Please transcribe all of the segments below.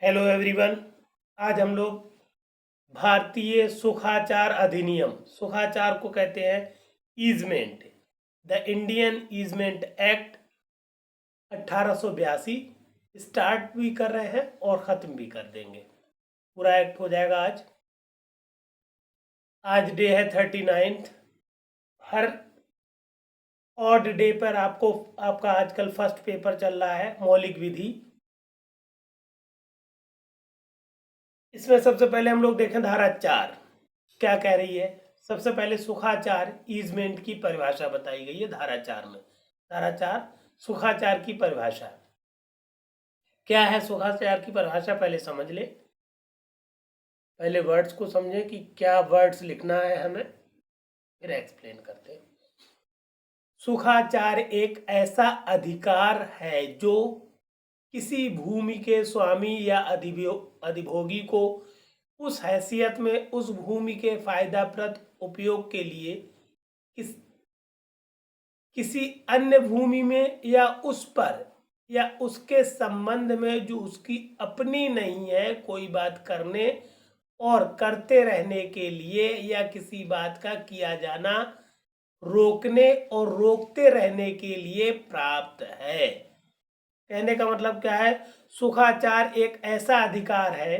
Hello everyone. आज हम लोग भारतीय सुखाचार अधिनियम, सुखाचार को कहते हैं easement, the Indian easement act 1882 start भी कर रहे हैं और ख़त्म भी कर देंगे। पूरा एक्ट हो जाएगा आज। आज डे है 39। हर ऑड डे पर आपका आजकल फर्स्ट पेपर चल रहा है मौलिक विधि। इसमें सबसे पहले हम लोग देखें धारा 4 क्या कह रही है। सबसे पहले सुखाचार ईजमेंट की परिभाषा बताई गई है धारा 4 में। धारा 4 सुखाचार की परिभाषा क्या है। सुखाचार की परिभाषा पहले समझ ले, पहले वर्ड्स को समझें कि क्या वर्ड्स लिखना है हमें, फिर एक्सप्लेन करते हैं। सुखाचार एक ऐसा अधिकार है जो किसी भूमि के स्वामी या अधिभोगी को उस हैसियत में उस भूमि के फायदाप्रद उपयोग के लिए किसी अन्य भूमि में या उस पर या उसके संबंध में जो उसकी अपनी नहीं है कोई बात करने और करते रहने के लिए या किसी बात का किया जाना रोकने और रोकते रहने के लिए प्राप्त है। कहने का मतलब क्या है, सुखाचार एक ऐसा अधिकार है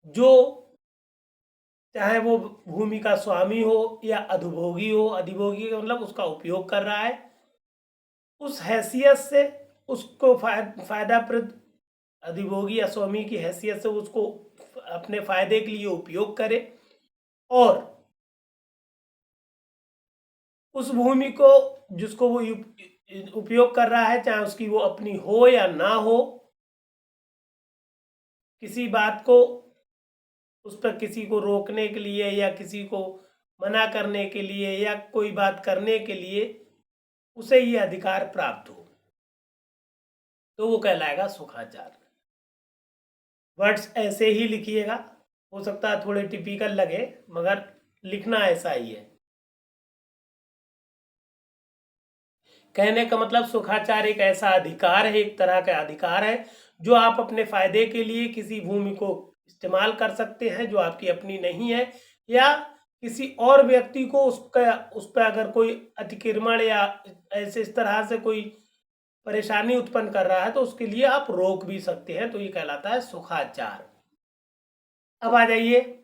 जो चाहे वो भूमि का स्वामी हो या अधिभोगी हो, अधिभोगी का मतलब उसका उपयोग कर रहा है, उस हैसियत से उसको फायदाप्रद अधिभोगी या स्वामी की हैसियत से उसको अपने फायदे के लिए उपयोग करे और उस भूमि को जिसको वो उपयोग कर रहा है, चाहे उसकी वो अपनी हो या ना हो, किसी बात को उस पर किसी को रोकने के लिए या किसी को मना करने के लिए या कोई बात करने के लिए उसे ये अधिकार प्राप्त हो, तो वो कहलाएगा सुखाचार। वर्ड्स ऐसे ही लिखिएगा, हो सकता है थोड़े टिपिकल लगे मगर लिखना ऐसा ही है। कहने का मतलब सुखाचार एक ऐसा अधिकार है, एक तरह का अधिकार है जो आप अपने फायदे के लिए किसी भूमि को इस्तेमाल कर सकते हैं जो आपकी अपनी नहीं है, या किसी और व्यक्ति को उस पर अगर कोई अतिक्रमण या ऐसे इस तरह से कोई परेशानी उत्पन्न कर रहा है तो उसके लिए आप रोक भी सकते हैं, तो ये कहलाता है सुखाचार। अब आ जाइए,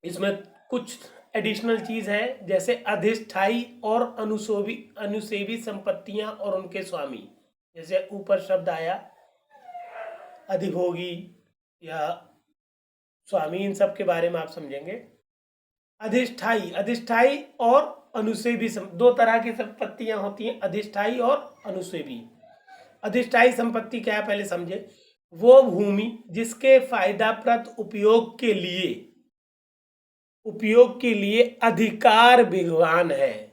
इसमें कुछ एडिशनल चीज है जैसे अधिष्ठाई और अनुसेवी संपत्तियां और उनके स्वामी। जैसे ऊपर शब्द आया अधिभोगी या स्वामी, इन सब के बारे में आप समझेंगे। अधिष्ठाई और अनुसेवी, दो तरह की संपत्तियां होती हैं, अधिष्ठाई और अनुसेवी। अधिष्ठाई संपत्ति क्या है पहले समझे। वो भूमि जिसके फायदाप्रद उपयोग के लिए अधिकार विद्वान है।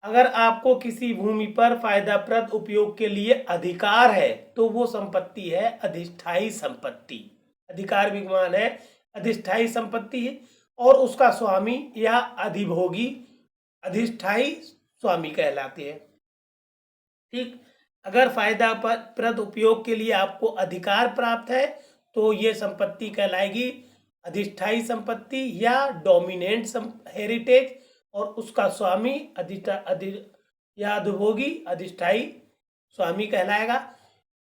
अगर आपको किसी भूमि पर फायदाप्रद उपयोग के लिए अधिकार है तो वो संपत्ति है अधिष्ठाई संपत्ति। अधिकार विद्वान है, अधिष्ठाई संपत्ति है, और उसका स्वामी या अधिभोगी अधिष्ठाई स्वामी कहलाते हैं। ठीक, अगर फायदाप्रद उपयोग के लिए आपको अधिकार प्राप्त है तो ये संपत्ति कहलाएगी अधिष्ठाई संपत्ति या डोमिनेंट हेरिटेज, और उसका स्वामी या अधिभोगी अधिष्ठाई स्वामी कहलाएगा।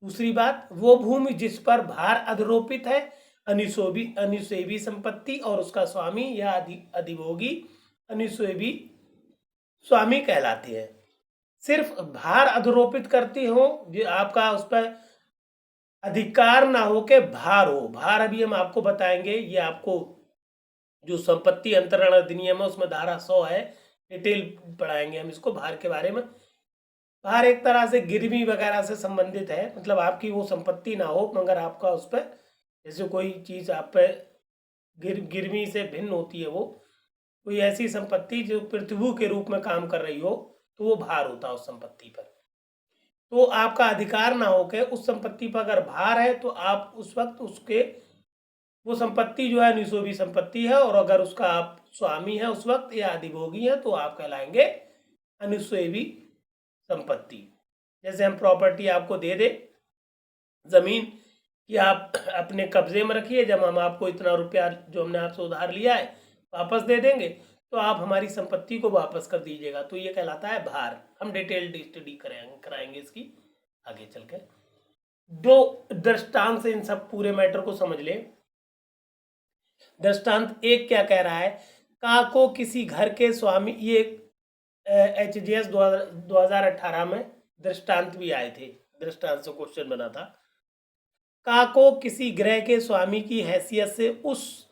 दूसरी बात, वो भूमि जिस पर भार अधिरोपित है अनुसेवी संपत्ति, और उसका स्वामी या अधिभोगी अनुसेवी स्वामी कहलाती है। सिर्फ भार अधिरोपित करती हो, जो आपका उस पर अधिकार ना हो के भार हो। भार अभी हम आपको बताएंगे, ये आपको जो संपत्ति अंतरण अधिनियम है उसमें धारा 100 है, डिटेल पढ़ाएंगे हम इसको भार के बारे में। भार एक तरह से गिरवी वगैरह से संबंधित है, मतलब आपकी वो संपत्ति ना हो मगर आपका उस पर जैसे कोई चीज आप पे गिरवी से भिन्न होती है, वो कोई ऐसी संपत्ति जो पृथ्वी के रूप में काम कर रही हो तो वो भार होता है उस संपत्ति पर। तो आपका अधिकार ना होकर उस संपत्ति पर अगर भार है तो आप उस वक्त उसके वो संपत्ति जो है निसोबी संपत्ति है, और अगर उसका आप स्वामी है उस वक्त या अधिभोगी है तो आप कहलाएंगे अनुसेवी संपत्ति। जैसे हम प्रॉपर्टी आपको दे दे, जमीन कि आप अपने कब्जे में रखिए, जब हम आपको इतना रुपया जो हमने आपसे उधार लिया है वापस दे देंगे तो आप हमारी संपत्ति को वापस कर दीजिएगा। तो ये कहलाता है भार। हम डिटेल्ड स्टडी कराएंगे इसकी आगे चलकर। दो दृष्टांत से इन सब पूरे मैटर को समझ ले। दृष्टांत एक क्या कह रहा है, का को किसी घर के स्वामी, ये HGS 2018 में दृष्टांत भी आए थे, दृष्टांत से क्वेश्चन बना था। का को किसी ग्रह के स्वामी की हैसियत से उस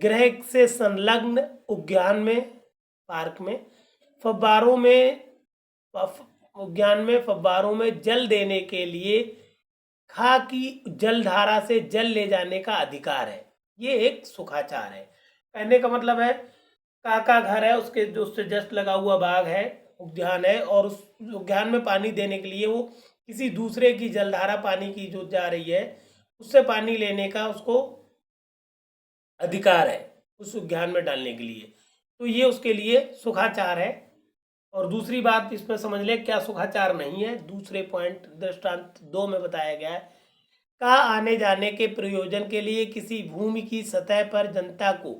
ग्रह से संलग्न उद्यान में, पार्क में फव्वारों में जल देने के लिए खा की जलधारा से जल ले जाने का अधिकार है। ये एक सुखाचार है। कहने का मतलब है का घर है, उसके जो उससे जस्ट लगा हुआ बाग है, उद्यान है, और उस उद्यान में पानी देने के लिए वो किसी दूसरे की जलधारा पानी की जो जा रही है उससे पानी लेने का उसको अधिकार है उस उद्यान में डालने के लिए। तो ये उसके लिए सुखाचार है। और दूसरी बात इसमें समझ ले क्या सुखाचार नहीं है। दूसरे पॉइंट दृष्टांत 2 में बताया गया है, का आने जाने के प्रयोजन के लिए किसी भूमि की सतह पर जनता को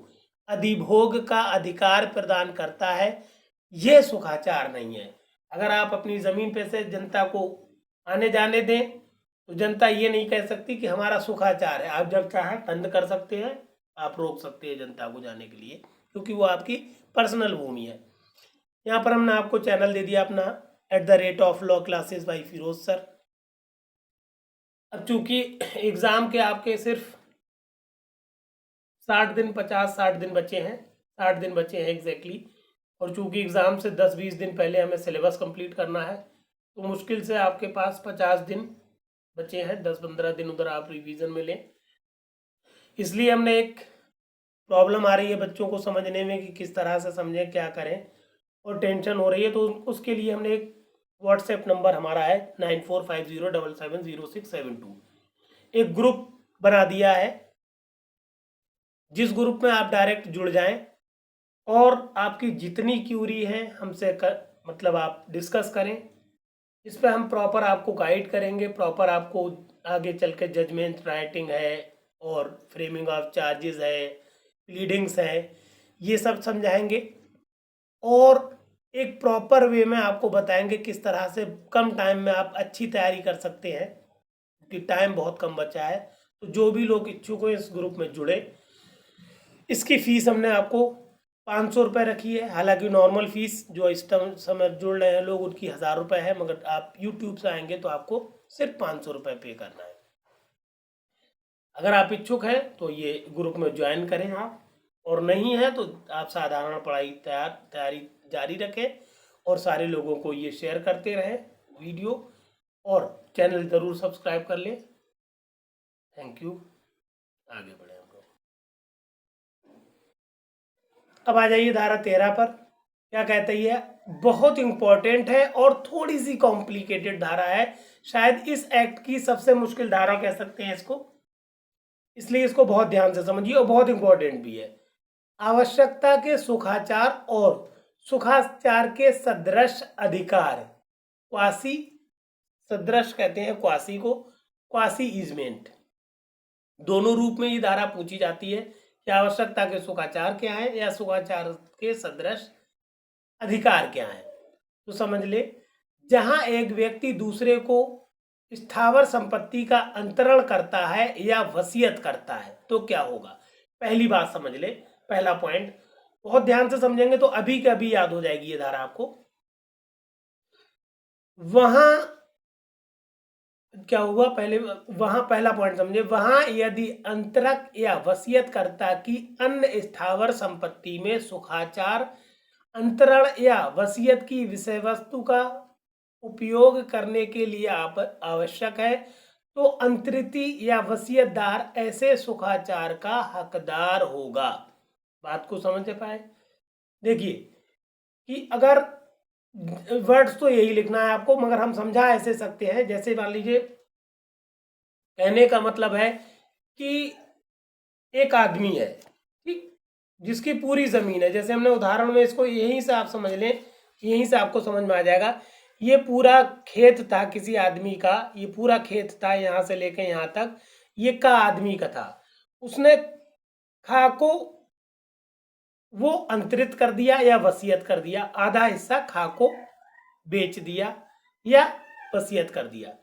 अधिभोग का अधिकार प्रदान करता है, यह सुखाचार नहीं है। अगर आप अपनी जमीन पे से जनता को आने जाने दें तो जनता ये नहीं कह सकती कि हमारा सुखाचार है। आप जब चाहे बंद कर सकते हैं, आप रोक सकते हैं जनता को जाने के लिए, क्योंकि वो आपकी पर्सनल भूमि है। यहाँ पर हमने आपको चैनल दे दिया अपना @lawclasses classes by Firoz sir. अब चूंकि एग्जाम के आपके सिर्फ 60 दिन 50-60 दिन बचे हैं, 60 दिन बचे हैं एग्जैक्टली। और चूंकि एग्जाम से 10-20 दिन पहले हमें सिलेबस कंप्लीट करना है, तो मुश्किल से आपके पास 50 दिन बचे हैं। 10-15 दिन उधर आप रिवीजन में लें। इसलिए हमने एक प्रॉब्लम आ रही है बच्चों को समझने में कि किस तरह से समझें, क्या करें, और टेंशन हो रही है, तो उसके लिए हमने एक व्हाट्सएप नंबर हमारा है 9450770672, एक ग्रुप बना दिया है, जिस ग्रुप में आप डायरेक्ट जुड़ जाएं और आपकी जितनी क्यूरी है हमसे मतलब आप डिस्कस करें। इस पर हम प्रॉपर आपको गाइड करेंगे, प्रॉपर आपको आगे चल के जजमेंट राइटिंग है और फ्रेमिंग ऑफ चार्जेस है, प्लीडिंग्स है, ये सब समझाएंगे। और एक प्रॉपर वे में आपको बताएंगे किस तरह से कम टाइम में आप अच्छी तैयारी कर सकते हैं, क्योंकि टाइम बहुत कम बचा है। तो जो भी लोग इच्छुक हो इस ग्रुप में जुड़े। इसकी फीस हमने आपको 500 रुपये रखी है। हालांकि नॉर्मल फीस जो इस समय जुड़ रहे हैं लोग उनकी 1000 रुपये है, मगर आप यूट्यूब से आएंगे तो आपको सिर्फ 500 रुपये पे करना है। अगर आप इच्छुक हैं तो ये ग्रुप में ज्वाइन करें आप, और नहीं है तो आप साधारण पढ़ाई तैयारी जारी रखें और सारे लोगों को ये शेयर करते रहें वीडियो, और चैनल ज़रूर सब्सक्राइब कर लें। Thank you. आगे बढ़े हम लोग। अब आ जाइए धारा 13 पर। क्या कहते हैं, बहुत इंपॉर्टेंट है और थोड़ी सी कॉम्प्लिकेटेड धारा है। शायद इस एक्ट की सबसे मुश्किल धारा कह सकते हैं इसको, इसलिए इसको बहुत ध्यान से समझिए और बहुत इंपॉर्टेंट भी है। आवश्यकता के सुखाचार और सुखाचार के सदृश अधिकार, क्वासी सदृश कहते हैं क्वासी को, क्वासी ईजमेंट, दोनों रूप में ये धारा पूछी जाती है कि आवश्यकता के सुखाचार क्या है या सुखाचार के सदृश अधिकार क्या है। तो समझ ले, जहां एक व्यक्ति दूसरे को स्थावर संपत्ति का अंतरण करता है या वसीयत करता है तो क्या होगा। पहली बात समझ ले, पहला पॉइंट बहुत ध्यान से समझेंगे तो अभी के अभी याद हो जाएगी ये धारा आपको। वहां क्या हुआ, पहले वहां पहला पॉइंट समझे, वहां यदि अंतरक या वसीयतकर्ता की अन्य स्थावर संपत्ति में सुखाचार, अंतरण या वसीयत की विषय वस्तु का उपयोग करने के लिए आवश्यक है, तो अंतरिती या वसीयतदार ऐसे सुखाचार का हकदार होगा। बात को समझ पाए। देखिए कि अगर वर्ड्स तो यही लिखना है आपको, मगर हम समझा ऐसे सकते हैं, जैसे मान लीजिए कहने का मतलब है कि एक आदमी है, ठीक, जिसकी पूरी जमीन है। जैसे हमने उदाहरण में इसको यहीं से आप समझ लें, यहीं से आपको समझ में आ जाएगा। ये पूरा खेत था किसी आदमी का, ये पूरा खेत था यहाँ से लेकर यहाँ तक, ये का आदमी का था, उसने खा को वो अंतरित कर दिया या वसीयत कर दिया, आधा हिस्सा खा को बेच दिया या वसीयत कर दिया।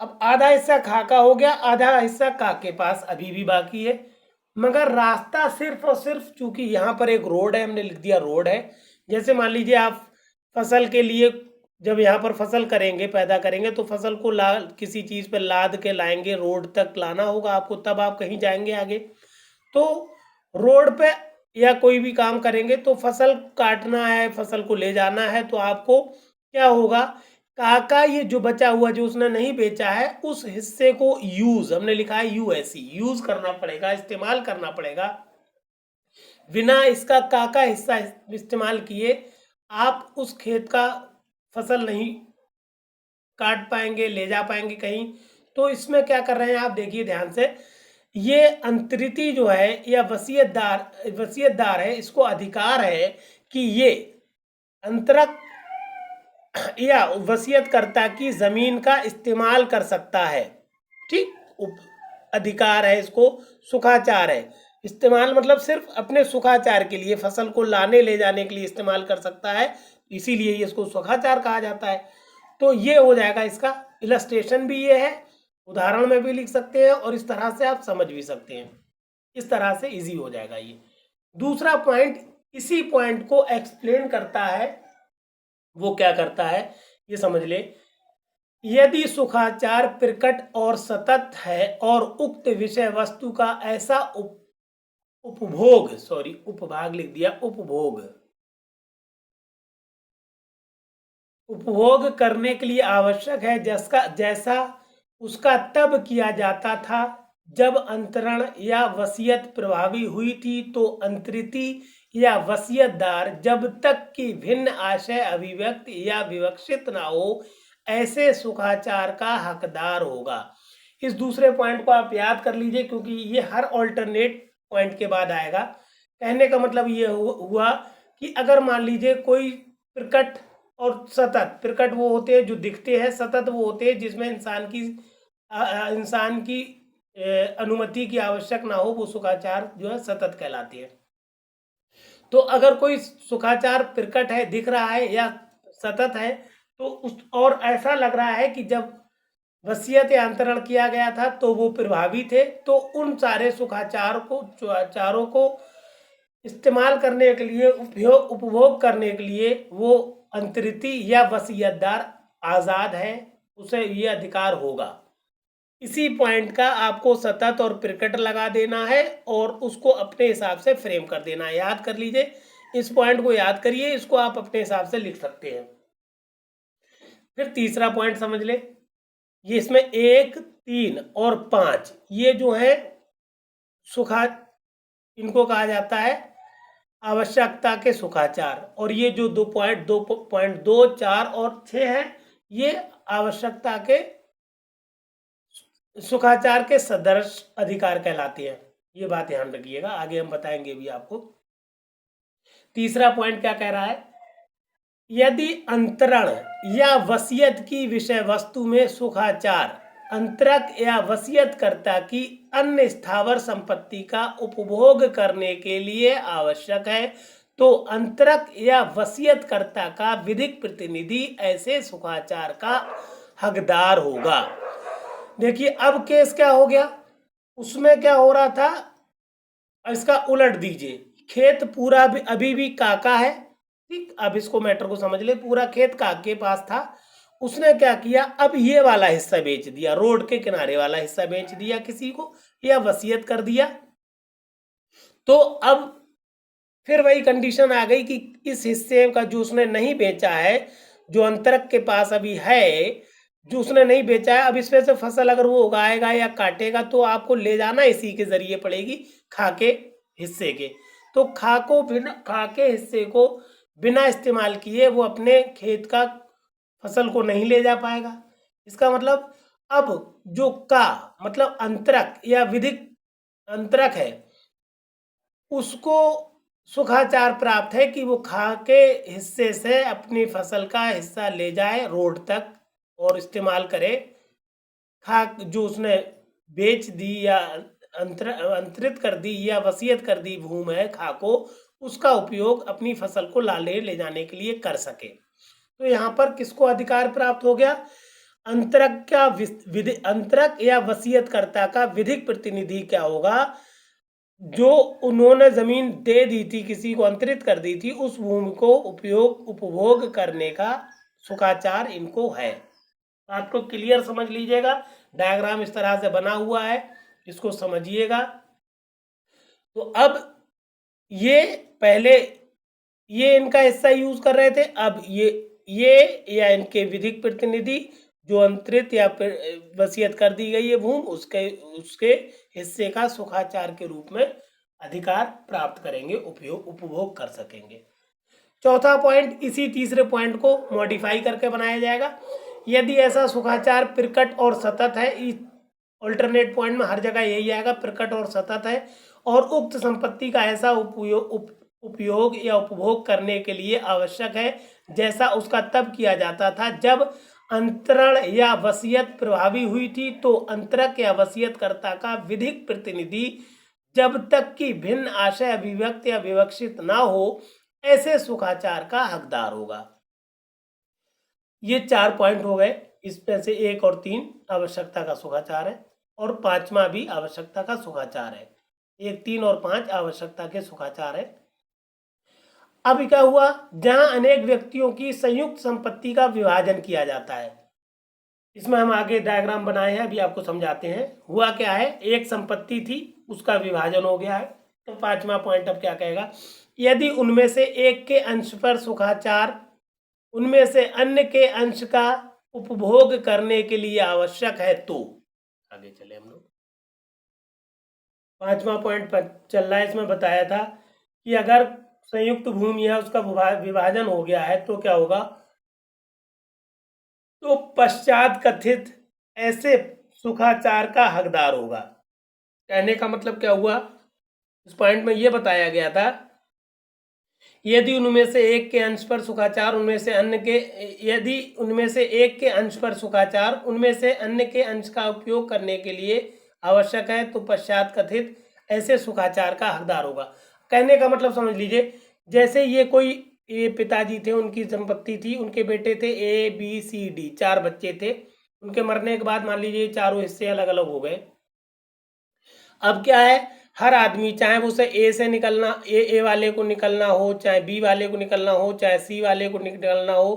अब आधा हिस्सा खा का हो गया, आधा हिस्सा का के पास अभी भी बाकी है, मगर रास्ता सिर्फ और सिर्फ, चूंकि यहाँ पर एक रोड है, हमने लिख दिया रोड है। जैसे मान लीजिए आप फसल के लिए जब यहाँ पर फसल करेंगे, पैदा करेंगे, तो फसल को किसी चीज़ पर लाद के लाएंगे, रोड तक लाना होगा आपको, तब आप कहीं जाएंगे आगे। तो रोड पे या कोई भी काम करेंगे तो फसल काटना है, फसल को ले जाना है, तो आपको क्या होगा, काका ये जो बचा हुआ जो उसने नहीं बेचा है, उस हिस्से को यूज, हमने लिखा है यूएसई, यूज करना पड़ेगा, इस्तेमाल करना पड़ेगा। बिना इसका काका हिस्सा इस्तेमाल किए आप उस खेत का फसल नहीं काट पाएंगे, ले जा पाएंगे कहीं। तो इसमें क्या कर रहे हैं आप देखिए ध्यान से, ये अंतरिती जो है या वसीयतदार है, इसको अधिकार है कि ये अंतरक या वसीयतकर्ता की जमीन का इस्तेमाल कर सकता है। ठीक, अधिकार है इसको, सुखाचार है। इस्तेमाल मतलब सिर्फ अपने सुखाचार के लिए, फसल को लाने ले जाने के लिए इस्तेमाल कर सकता है, इसीलिए ये इसको सुखाचार कहा जाता है। तो ये हो जाएगा, इसका इलस्ट्रेशन भी ये है, उदाहरण में भी लिख सकते हैं और इस तरह से आप समझ भी सकते हैं। इस तरह से इजी हो जाएगा ये। दूसरा पॉइंट इसी पॉइंट को एक्सप्लेन करता है, वो क्या करता है ये समझ ले। यदि सुखाचार प्रकट और सतत है और उक्त विषय वस्तु का ऐसा उपभाग लिख दिया, उपभोग करने के लिए आवश्यक है, जैसा उसका तब किया जाता था जब अंतरण या वसीयत प्रभावी हुई थी, तो अंतरिती या वसीयतदार जब तक कि भिन्न आशय अभिव्यक्त या विवक्षित ना हो, ऐसे सुखाचार का हकदार होगा। इस दूसरे पॉइंट को आप याद कर लीजिए, क्योंकि ये हर ऑल्टरनेट पॉइंट के बाद आएगा। कहने का मतलब ये हुआ कि अगर मान लीजिए कोई प्रकट और सतत, प्रकट वो होते हैं जो दिखते हैं, सतत वो होते हैं जिसमें इंसान की अनुमति की आवश्यक ना हो, वो सुखाचार जो है सतत कहलाती है। तो अगर कोई सुखाचार प्रकट है, दिख रहा है या सतत है, तो उस और ऐसा लग रहा है कि जब वसीयत या अंतरण किया गया था तो वो प्रभावी थे, तो उन सारे सुखाचारों को इस्तेमाल करने के लिए, उपभोग करने के लिए वो अंतरिती या वसीयतदार आज़ाद है, उसे ये अधिकार होगा। इसी पॉइंट का आपको सतत और प्रकट लगा देना है और उसको अपने हिसाब से फ्रेम कर देना है। याद कर लीजिए, इस पॉइंट को याद करिए, इसको आप अपने हिसाब से लिख सकते हैं। फिर तीसरा पॉइंट समझ ले, ये इसमें 1, 3 और 5 ये जो है इनको कहा जाता है आवश्यकता के सुखाचार, और ये जो 2.2, 4 और 6 है, ये आवश्यकता के सुखाचार के सदर्श अधिकार कहलाते हैं। ये बात ध्यान रखिएगा, आगे हम बताएंगे भी आपको। तीसरा पॉइंट क्या कह रहा है, यदि अंतरण या वसीयत की विषय वस्तु में सुखाचार अंतरक या वसीयतकर्ता की अन्य स्थावर संपत्ति का उपभोग करने के लिए आवश्यक है, तो अंतरक या वसीयतकर्ता का विधिक प्रतिनिधि ऐसे सुखाचार का हकदार होगा। देखिए अब केस क्या हो गया, उसमें क्या हो रहा था, इसका उलट दीजिए, खेत पूरा भी अभी भी काका है, ठीक। अब इसको मैटर को समझ ले, पूरा खेत काके के पास था, उसने क्या किया, अब ये वाला हिस्सा बेच दिया, रोड के किनारे वाला हिस्सा बेच दिया किसी को, या वसीयत कर दिया। तो अब फिर वही कंडीशन आ गई कि इस हिस्से का जो उसने नहीं बेचा है, जो अंतरक के पास अभी है, जो उसने नहीं बेचा है, अब इसमें से फसल अगर वो उगाएगा या काटेगा तो आपको ले जाना इसी के जरिए पड़ेगी, खाके हिस्से के। तो खाके हिस्से को बिना इस्तेमाल किए वो अपने खेत का फसल को नहीं ले जा पाएगा। इसका मतलब अब जो का मतलब अंतरक या विधिक अंतरक है, उसको सुखाचार प्राप्त है कि वो खाके हिस्से से अपनी फसल का हिस्सा ले जाए रोड तक और इस्तेमाल करे, खाक जो उसने बेच दी या अंतरित कर दी या वसीयत कर दी भूमि है खा को, उसका उपयोग अपनी फसल को ले जाने के लिए कर सके। तो यहाँ पर किसको अधिकार प्राप्त हो गया? अंतरक या वसीयतकर्ता का विधिक प्रतिनिधि क्या होगा? जो उन्होंने जमीन दे दी थी, किसी को अंतरित कर दी थी, उस भूमि को उपभोग करने का सुखाचार इनको है। आपको क्लियर समझ लीजिएगा, डायग्राम इस तरह से बना हुआ है, इसको समझिएगा। तो अब ये पहले ये इनका हिस्सा यूज कर रहे थे, अब ये या इनके विधिक प्रतिनिधि जो अंतरित या वसीयत कर दी गई है भूमि, उसके हिस्से का सुखाचार के रूप में अधिकार प्राप्त करेंगे, उपभोग कर सकेंगे। चौथा पॉइंट, इसी तीसरे पॉइंट को मॉडिफाई करके बनाया जाएगा। यदि ऐसा सुखाचार प्रकट और सतत है, ऑल्टरनेट पॉइंट में हर जगह यही आएगा, प्रकट और सतत है, और उक्त संपत्ति का ऐसा उपयोग या उपभोग करने के लिए आवश्यक है जैसा उसका तब किया जाता था जब अंतरण या वसीयत प्रभावी हुई थी, तो अंतरक या वसीयतकर्ता का विधिक प्रतिनिधि जब तक कि भिन्न आशय अभिव्यक्त या विवक्षित ना हो, ऐसे सुखाचार का हकदार होगा। ये 4 पॉइंट हो गए, इसमें से 1 और 3 आवश्यकता का सुखाचार है, और 5वां भी आवश्यकता का सुखाचार है। 1, 3 और 5 आवश्यकता के सुखाचार है। अब क्या हुआ? जहां अनेक व्यक्तियों की संयुक्त संपत्ति का विभाजन किया जाता है, इसमें हम आगे डायग्राम बनाए हैं, अभी आपको समझाते हैं। हुआ क्या है, एक संपत्ति थी, उसका विभाजन हो गया है। तो 5वां पॉइंट अब क्या कहेगा? यदि उनमें से एक के अंश पर सुखाचार उनमें से अन्य के अंश का उपभोग करने के लिए आवश्यक है, तो आगे चले हम लोग। 5वां पॉइंट पर चल रहा है, इसमें बताया था कि अगर संयुक्त भूमि है, उसका विभाजन हो गया है, तो क्या होगा? तो पश्चात कथित ऐसे सुखाचार का हकदार होगा। कहने का मतलब क्या हुआ? इस पॉइंट में यह बताया गया था, यदि उनमें से एक के अंश पर सुखाचार उनमें से अन्य के यदि उनमें से एक के अंश पर सुखाचार उनमें से अन्य के अंश का उपयोग करने के लिए आवश्यक है, तो पश्चात कथित ऐसे सुखाचार का हकदार होगा। कहने का मतलब समझ लीजिए, जैसे ये पिताजी थे, उनकी संपत्ति थी, उनके बेटे थे ABCD, 4 बच्चे थे। उनके मरने के बाद मान लीजिए चारों हिस्से अलग अलग हो गए। अब क्या है, हर आदमी, चाहे उसे ए से निकलना, ए वाले को निकलना हो, चाहे बी वाले को निकलना हो, चाहे सी वाले को निकलना हो,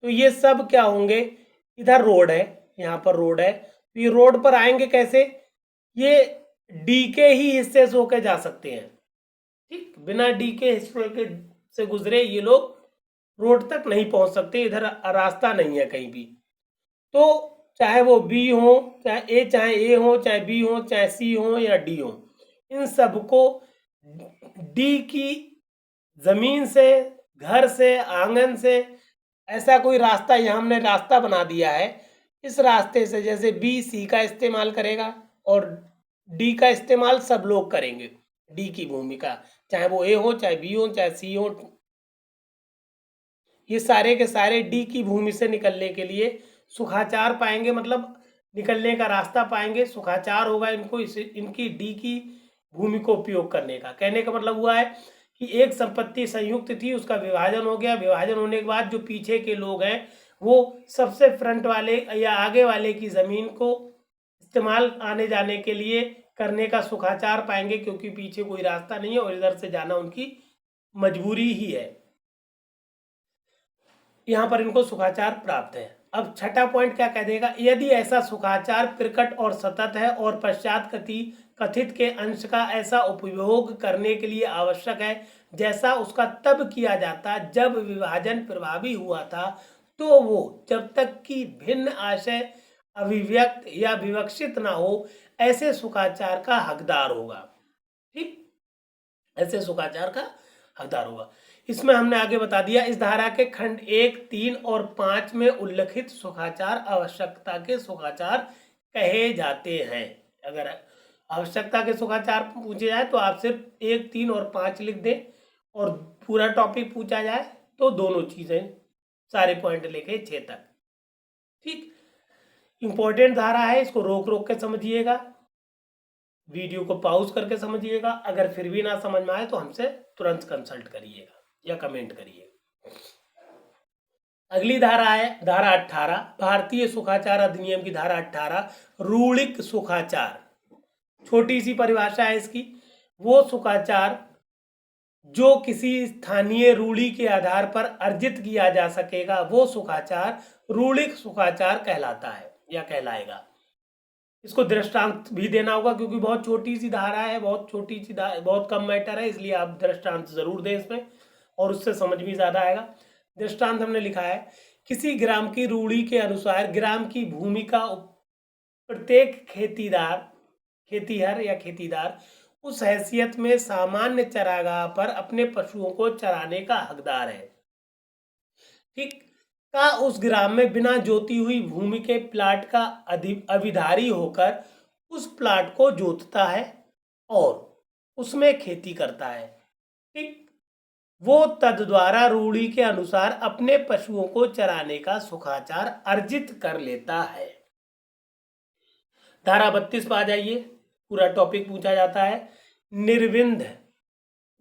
तो ये सब क्या होंगे? इधर रोड है, यहाँ पर रोड है, तो ये रोड पर आएंगे कैसे? ये डी के ही हिस्से से होकर जा सकते हैं, ठीक। बिना डी के हिस्से के से गुजरे ये लोग रोड तक नहीं पहुंच सकते, इधर रास्ता नहीं है कहीं भी। तो चाहे वो बी हो, चाहे ए हो, चाहे बी हो, चाहे सी हो या डी हो, इन सबको डी की जमीन से, घर से, आंगन से, ऐसा कोई रास्ता, यहाँ हमने रास्ता बना दिया है, इस रास्ते से जैसे बी सी का इस्तेमाल करेगा और डी का इस्तेमाल सब लोग करेंगे, डी की भूमिका, चाहे वो ए हो, चाहे बी हो, चाहे सी हो, ये सारे के सारे डी की भूमि से निकलने के लिए सुखाचार पाएंगे, मतलब निकलने का रास्ता पाएंगे, सुखाचार होगा इनको, इनकी डी की भूमि को उपयोग करने का। कहने का मतलब हुआ है कि एक संपत्ति संयुक्त थी, उसका विभाजन हो गया, विभाजन होने के बाद जो पीछे के लोग हैं, वो सबसे फ्रंट वाले या आगे वाले की जमीन को इस्तेमाल आने जाने के लिए करने का सुखाचार पाएंगे, क्योंकि पीछे कोई रास्ता नहीं है और इधर से जाना उनकी मजबूरी ही है। यहाँ पर इनको सुखाचार प्राप्त है। अब 6ठा पॉइंट क्या कह देगा? यदि ऐसा सुखाचार प्रकट और सतत है और पश्चात कथित के अंश का ऐसा उपयोग करने के लिए आवश्यक है जैसा उसका तब किया जाता जब विभाजन प्रभावी हुआ था, तो वो जब तक कि भिन्न आशय अभिव्यक्त या विवक्षित ना हो, ऐसे सुखाचार का हकदार होगा, ठीक। ऐसे सुखाचार का हकदार होगा। इसमें हमने आगे बता दिया, इस धारा के खंड 1, 3 और 5 में उल्लिखित सुखाचार आवश्यकता के सुखाचार कहे जाते हैं। अगर आवश्यकता के सुखाचार पूछे जाए तो आप सिर्फ 1, 3 और 5 लिख दें, और पूरा टॉपिक पूछा जाए तो दोनों चीजें, सारे पॉइंट लेके 6 तक, ठीक। इंपॉर्टेंट धारा है, इसको रोक रोक के समझिएगा। वीडियो को पॉज करके समझिएगा। अगर फिर भी ना समझ में आए तो हमसे तुरंत कंसल्ट करिएगा या कमेंट करिएगा। अगली धारा है धारा 18, भारतीय सुखाचार अधिनियम की धारा 18, रूढ़िक सुखाचार। छोटी सी परिभाषा है इसकी। वो सुखाचार जो किसी स्थानीय रूढ़ि के आधार पर अर्जित किया जा सकेगा, वो सुखाचार रूढ़िक सुखाचार कहलाता है या कहलाएगा। इसको दृष्टांत भी देना होगा क्योंकि बहुत छोटी सी धारा है, बहुत छोटी सी बहुत कम मैटर है, इसलिए आप दृष्टांत जरूर दें इसमें और उससे समझ भी ज्यादा आएगा। दृष्टांत हमने लिखा है, किसी ग्राम की रूढ़ि के अनुसार ग्राम की भूमि का प्रत्येक खेतीहर या खेतीदार उस हैसियत में सामान्य चरागाह पर अपने पशुओं को चराने का हकदार है। ठीक का उस ग्राम में बिना जोती हुई भूमि के प्लाट का अविधारी होकर उस प्लाट को जोतता है और उसमें खेती करता है। ठीक वो तद द्वारा रूढ़ि के अनुसार अपने पशुओं को चराने का सुखाचार अर्जित कर लेता है। धारा 32 पर आ जाइए, पूरा टॉपिक पूछा जाता है। निर्विंध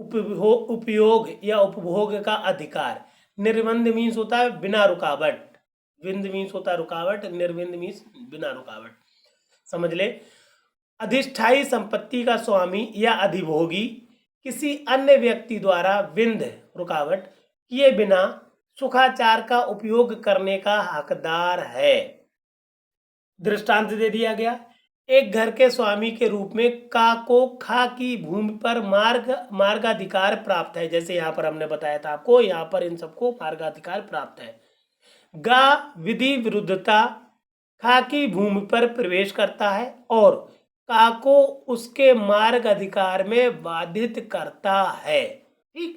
उपयोग या उपभोग का अधिकार। निर्विंध मीन्स होता है बिना रुकावट, विंध मीन्स होता है रुकावट, निर्विंध मीन्स बिना रुकावट। समझ ले, अधिष्ठायी संपत्ति का स्वामी या अधिभोगी किसी अन्य व्यक्ति द्वारा विंध रुकावट किए बिना सुखाचार का उपयोग करने का हकदार है। दृष्टांत दे दिया गया, एक घर के स्वामी के रूप में का को खा की भूमि पर मार्गाधिकार प्राप्त है। जैसे यहाँ पर हमने बताया था आपको, यहाँ पर इन सबको मार्गाधिकार प्राप्त है। गा विधि विरुद्धता खा की भूमि पर प्रवेश करता है और का को उसके मार्ग अधिकार में बाधित करता है। ठीक,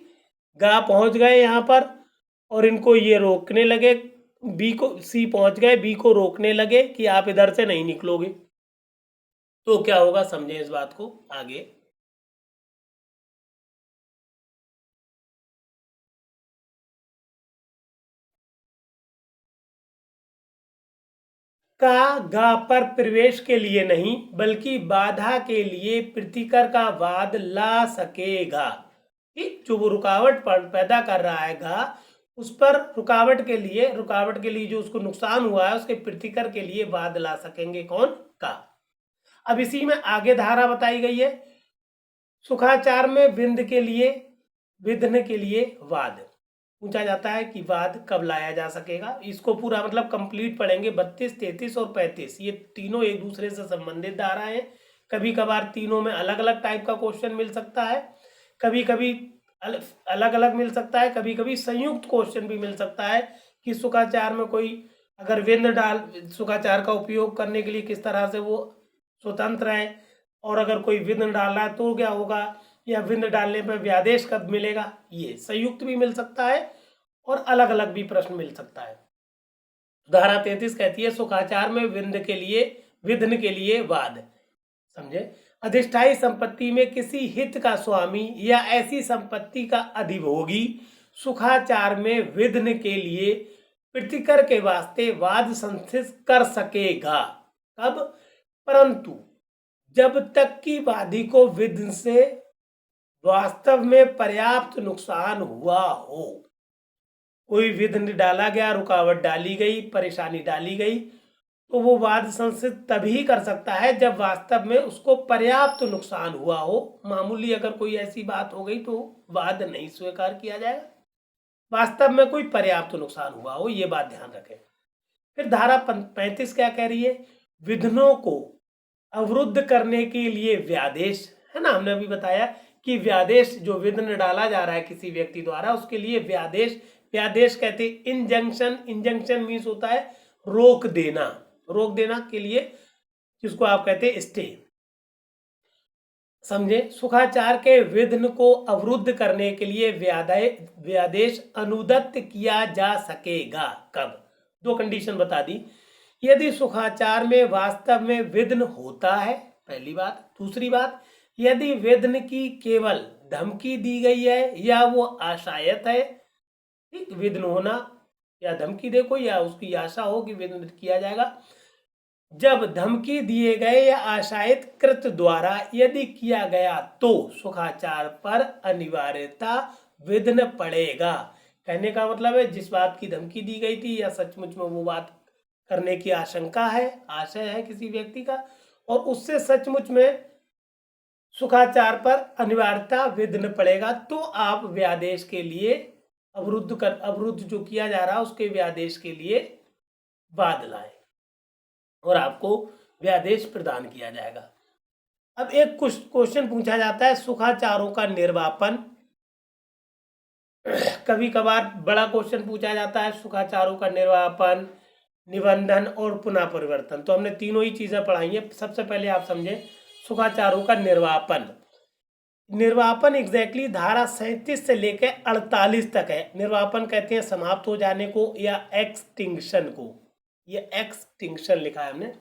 गा पहुंच गए यहाँ पर और इनको ये रोकने लगे, सी पहुंच गए, बी को रोकने लगे कि आप इधर से नहीं निकलोगे, तो क्या होगा समझे इस बात को आगे। का गा पर प्रवेश के लिए नहीं बल्कि बाधा के लिए प्रतिकर का वाद ला सकेगा। ठीक, जो वो रुकावट पैदा कर रहा है गा, उस पर रुकावट के लिए जो उसको नुकसान हुआ है उसके प्रतिकर के लिए वाद ला सकेंगे कौन? का। अब इसी में आगे धारा बताई गई है, सुखाचार में विंध के लिए वाद पूछा जाता है कि वाद कब लाया जा सकेगा। इसको पूरा मतलब कंप्लीट पढ़ेंगे। 32, 33 और 35 ये तीनों एक दूसरे से संबंधित धाराएं हैं। कभी कभार तीनों में अलग अलग टाइप का क्वेश्चन मिल सकता है, कभी कभी अलग अलग मिल सकता है, कभी कभी संयुक्त क्वेश्चन भी मिल सकता है कि सुखाचार में कोई अगर सुखाचार का उपयोग करने के लिए किस तरह से वो स्वतंत्र है, और अगर कोई विंध डाल रहा है तो क्या होगा, या विंध डालने पर व्यादेश कब मिलेगा। ये संयुक्त भी मिल सकता है और अलग अलग भी प्रश्न मिल सकता है। धारा 33 कहती है सुखाचार में विंध के लिए वाद। समझे, अधिष्ठायी संपत्ति में किसी हित का स्वामी या ऐसी संपत्ति का अधिभोगी सुखाचार में विघ्न के लिए प्रतिकर के वास्ते वाद संस्थित कर सकेगा। कब? परंतु जब तक कि वादी को विघ्न से वास्तव में पर्याप्त नुकसान हुआ हो। कोई विघ्न डाला गया, रुकावट डाली गई, परेशानी डाली गई, तो वो वाद संस्थित तभी कर सकता है जब वास्तव में उसको पर्याप्त नुकसान हुआ हो। मामूली अगर कोई ऐसी बात हो गई तो वाद नहीं स्वीकार किया जाएगा, वास्तव में कोई पर्याप्त नुकसान हुआ हो, ये बात ध्यान रखें। फिर धारा 35 क्या कह रही है, विघ्नों को अवरुद्ध करने के लिए व्यादेश है ना। हमने अभी बताया कि व्यादेश जो विघ्न डाला जा रहा है किसी व्यक्ति द्वारा, उसके लिए व्यादेश कहते हैं इंजंक्शन मीन्स होता है रोक देना के लिए, जिसको आप कहते हैं स्टे। समझे, सुखाचार के विघ्न को अवरुद्ध करने के लिए व्यादेश अनुदत्त किया जा सकेगा। कब? दो कंडीशन बता दी, यदि सुखाचार में वास्तव में विघ्न होता है, पहली बात। दूसरी बात, यदि विघ्न की केवल धमकी दी गई है या वो आशायत है। ठीक, विघ्न होना या धमकी दे कोई, या उसकी आशा हो कि विघ्न किया जाएगा, जब धमकी दिए गए या आशायित कृत्य द्वारा यदि किया गया तो सुखाचार पर अनिवार्यता विघ्न पड़ेगा। कहने का मतलब है जिस बात की धमकी दी गई थी या सचमुच में वो बात करने की आशंका है, आशय है किसी व्यक्ति का, और उससे सचमुच में सुखाचार पर अनिवार्यता विघ्न पड़ेगा, तो आप व्यादेश के लिए अवरुद्ध जो किया जा रहा है उसके व्यादेश के लिए वाद लाएं और आपको व्यादेश प्रदान किया जाएगा। अब एक क्वेश्चन पूछा जाता है सुखाचारों का निर्वापन। कभी कभार बड़ा क्वेश्चन पूछा जाता है सुखाचारों का निर्वापन, निबंधन और पुनः परिवर्तन। तो हमने तीनों ही चीजें पढ़ाई हैं। सबसे पहले आप समझें सुखाचारों का निर्वापन। निर्वापन एग्जैक्टली धारा 37 से लेकर 48 तक है। निर्वापन कहते हैं समाप्त हो जाने को या एक्सटिंक्शन को। ये एक्सटिंक्शन लिखा है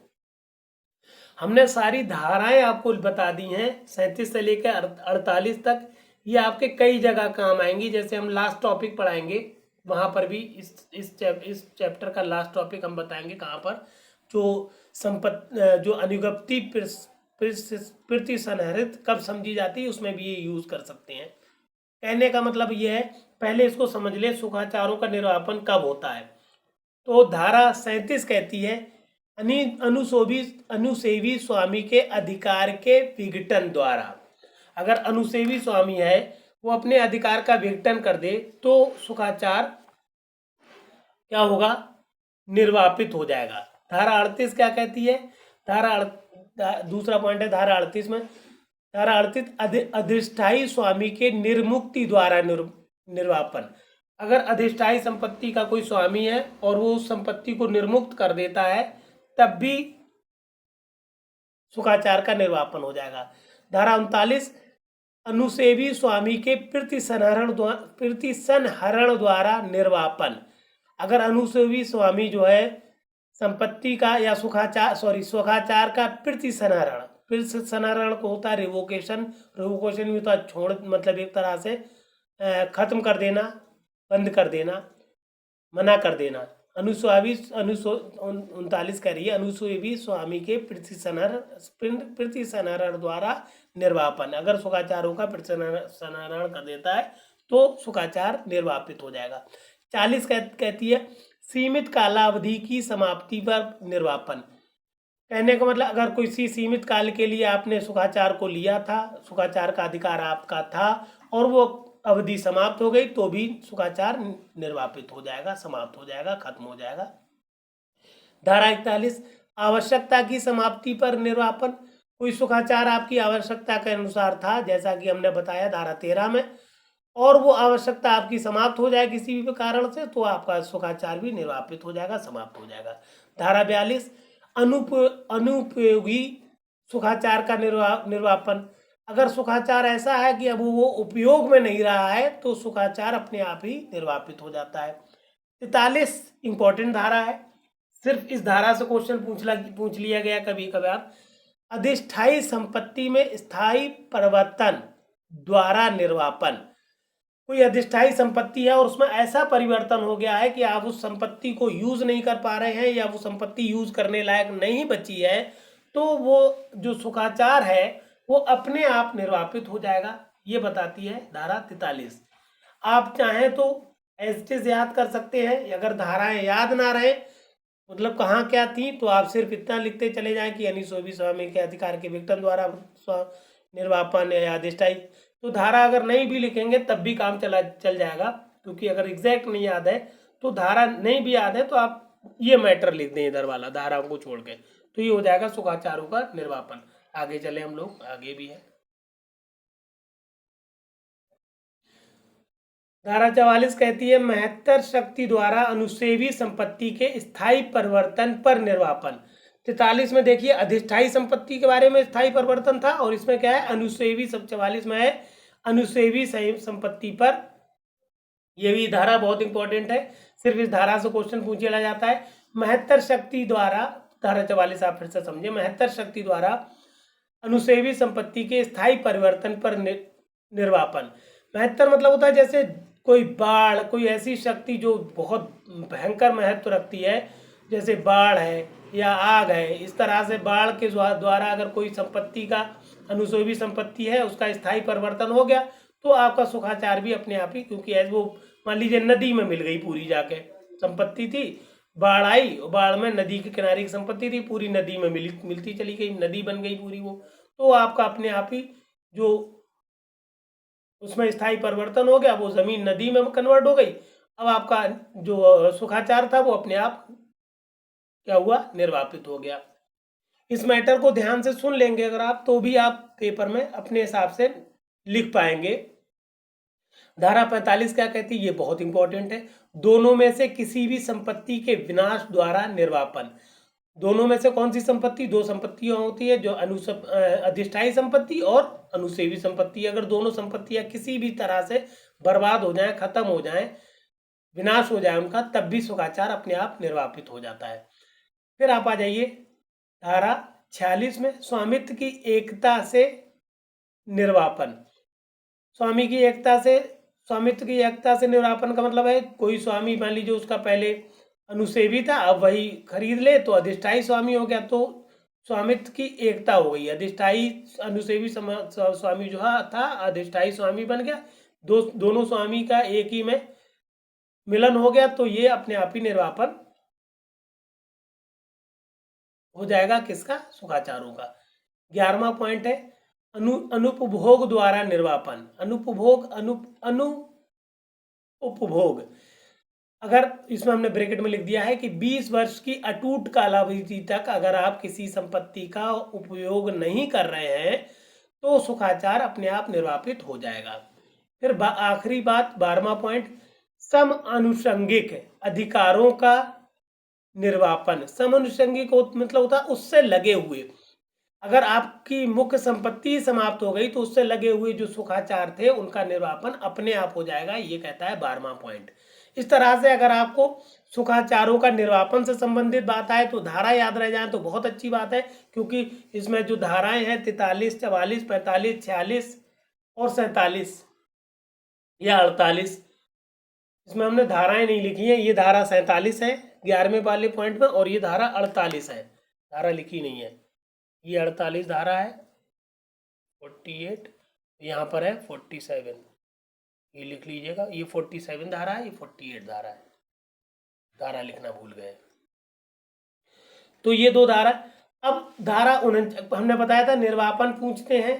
हमने सारी धाराएं आपको बता दी हैं 37 से लेकर 48 तक। ये आपके कई जगह काम आएंगी। जैसे हम लास्ट टॉपिक पढ़ाएंगे वहां पर भी इस चैप्टर का लास्ट टॉपिक हम बताएंगे कहाँ पर, जो अनुज्ञप्ति प्रतिसंहरित कब समझी जाती है उसमें भी ये यूज कर सकते हैं। कहने का मतलब ये है, पहले इसको समझ ले सुखाचारों का निर्वापन कब होता है। तो धारा 37 कहती है अनुसेवी स्वामी के अधिकार के विघटन द्वारा। अगर अनुसेवी स्वामी है वो अपने अधिकार का विघटन कर दे तो सुखाचार क्या होगा, निर्वापित हो जाएगा। धारा 38 क्या कहती है, दूसरा पॉइंट है धारा 38 में। धारा 38 अधिष्ठायी स्वामी के निर्मुक्ति द्वारा निर्वापन। अगर अधिष्ठायी संपत्ति का कोई स्वामी है और वो उस संपत्ति को निर्मुक्त कर देता है तब भी सुखाचार का निर्वापन हो जाएगा। धारा 39 अनुसेवी स्वामी के प्रतिसंहरण द्वारा निर्वापन। अगर अनुसेवी स्वामी जो है संपत्ति का या सुखाचार का प्रतिसंहरण को होता है रिवोकेशन भी होता है छोड़, मतलब एक तरह से खत्म कर देना, बंद कर देना, मना कर देना। 39 कह रही है अनुसेवी स्वामी के प्रतिसंहरण द्वारा निर्वापन। अगर सुखाचारों का प्रतिसंहरण कर देता है तो सुखाचार निर्वापित हो जाएगा। 40 कहती है सीमित कालावधि की समाप्ति पर निर्वापन। कहने का मतलब अगर कोई सीमित काल के लिए आपने सुखाचार को लिया था, सुखाचार का अधिकार आपका था और वो अवधि समाप्त हो गई तो भी सुखाचार निर्वापित हो जाएगा, समाप्त हो जाएगा, खत्म हो जाएगा। धारा 41 आवश्यकता की समाप्ति पर निर्वापन। कोई सुखाचार आपकी आवश्यकता के अनुसार था जैसा कि हमने बताया धारा 13 में, और वो आवश्यकता आपकी समाप्त हो जाए किसी भी कारण से तो आपका सुखाचार भी निर्वापित हो जाएगा, समाप्त हो जाएगा। धारा 42 अनुपयोगी सुखाचार का निर्वापन। अगर सुखाचार ऐसा है कि अब वो उपयोग में नहीं रहा है तो सुखाचार अपने आप ही निर्वापित हो जाता है। 43 इंपॉर्टेंट धारा है, सिर्फ इस धारा से क्वेश्चन पूछ लिया गया कभी कभार। अधिष्ठायी संपत्ति में स्थायी परिवर्तन द्वारा निर्वापन। कोई अधिष्ठायी संपत्ति है और उसमें ऐसा परिवर्तन हो गया है कि आप उस संपत्ति को यूज नहीं कर पा रहे हैं या वो संपत्ति यूज करने लायक नहीं बची है तो वो जो सुखाचार है वो अपने आप निर्वापित हो जाएगा। ये बताती है धारा 43। आप चाहें तो एज याद कर सकते हैं, अगर धाराएं याद ना रहे मतलब कहाँ क्या थी तो आप सिर्फ इतना लिखते चले जाएं कि अनुसेवी स्वामी के अधिकार के विघटन द्वारा निर्वापन या अधिष्ठायी। तो धारा अगर नहीं भी लिखेंगे तब भी काम चल जाएगा, क्योंकि अगर एग्जैक्ट नहीं याद है तो धारा नहीं भी याद है तो आप ये मैटर लिख दें इधर वाला धाराओं को छोड़ के, तो ये हो जाएगा सुखाचारों का निर्वापन। आगे चले हम लोग, आगे भी है धारा 44 कहती है महत्तर शक्ति द्वारा अनुसेवी संपत्ति के स्थायी परिवर्तन पर निर्वापन। 43 में देखिए अधिष्ठायी संपत्ति के बारे में स्थायी परिवर्तन था और इसमें क्या है अनुसेवी, सब 44 में है अनुसेवी संपत्ति पर। यह भी धारा बहुत इंपॉर्टेंट है, सिर्फ इस धारा से क्वेश्चन पूछा जाता है। महत्तर शक्ति द्वारा, धारा 44 आप फिर से समझे, महत्तर शक्ति द्वारा अनुसेवी संपत्ति के स्थायी परिवर्तन पर निर्वापन। महत्तर मतलब होता है जैसे कोई बाढ़, कोई ऐसी शक्ति जो बहुत भयंकर महत्व रखती है जैसे बाढ़ है या आग है, इस तरह से बाढ़ के द्वारा अगर कोई संपत्ति का अनुसोवी संपत्ति है उसका स्थायी परिवर्तन हो गया तो आपका सुखाचार भी अपने आप ही, क्योंकि एज वो मान लीजिए नदी में मिल गई पूरी, जाके संपत्ति थी, बाढ़ आई, बाढ़ में नदी के किनारे की संपत्ति थी, पूरी नदी में मिलती चली गई, नदी बन गई पूरी वो, तो आपका अपने आप ही जो उसमें स्थायी परिवर्तन हो गया, वो जमीन नदी में कन्वर्ट हो गई। अब आपका जो सुखाचार था वो अपने आप क्या हुआ, निर्वापित हो गया। इस मैटर को ध्यान से सुन लेंगे अगर आप, तो भी आप पेपर में अपने हिसाब से लिख पाएंगे। धारा 45 क्या कहती है, ये बहुत इंपॉर्टेंट है। दोनों में से किसी भी संपत्ति के विनाश द्वारा निर्वापन। दोनों में से कौन सी संपत्ति, दो संपत्तियां होती है, जो अधिष्ठायी संपत्ति और अनुसेवी संपत्ति। अगर दोनों संपत्तियां किसी भी तरह से बर्बाद हो जाएं, खत्म हो जाएं, विनाश हो जाए उनका, तब भी सुखाचार अपने आप निर्वापित हो जाता है। फिर आप आ जाइए धारा 46 में, स्वामित्व की एकता से निर्वापन। स्वामित्व की एकता से निर्वापन का मतलब है, कोई स्वामी मान लीजिए उसका पहले अनुसेवी था, अब वही खरीद ले तो अधिष्ठायी स्वामी हो गया, तो स्वामित्व की एकता हो गई, अधिष्ठायी अनुसेवी स्वामी जो था अधिष्ठायी स्वामी बन गया, दोनों स्वामी का एक ही में मिलन हो गया, तो ये अपने आप ही निर्वापन हो जाएगा किसका, सुखाचारों का। 11वां पॉइंट है अनुपभोग द्वारा निर्वापन। उपभोग, अगर इसमें हमने ब्रैकेट में लिख दिया है कि 20 वर्ष की अटूट कालावधि तक अगर आप किसी संपत्ति का उपयोग नहीं कर रहे हैं तो सुखाचार अपने आप निर्वापित हो जाएगा। फिर आखिरी बात 12वां पॉइंट, सम अनुषंगिक अधिकारों का निर्वापन। सम अनुषंगिक मतलब होता है उससे लगे हुए, अगर आपकी मुख्य संपत्ति समाप्त हो गई तो उससे लगे हुए जो सुखाचार थे उनका निर्वापन अपने आप हो जाएगा, ये कहता है 12वां पॉइंट। इस तरह से अगर आपको सुखाचारों का निर्वापन से संबंधित बात आए तो धारा याद रह जाए तो बहुत अच्छी बात है, क्योंकि इसमें जो धाराएं हैं 43, 44, 45, 46 और 47 या 48, इसमें हमने धाराएं नहीं लिखी हैं। ये धारा 47 है 11वें वाले पॉइंट में, और ये धारा 48 है, धारा लिखी नहीं है। ये 48 धारा है, 48 यहाँ पर है 47, ये लिख लीजिएगा, ये 47 धारा है, ये 48 धारा है, धारा लिखना भूल गए। तो ये दो धारा। अब धारा हमने बताया था निर्वापन पूछते हैं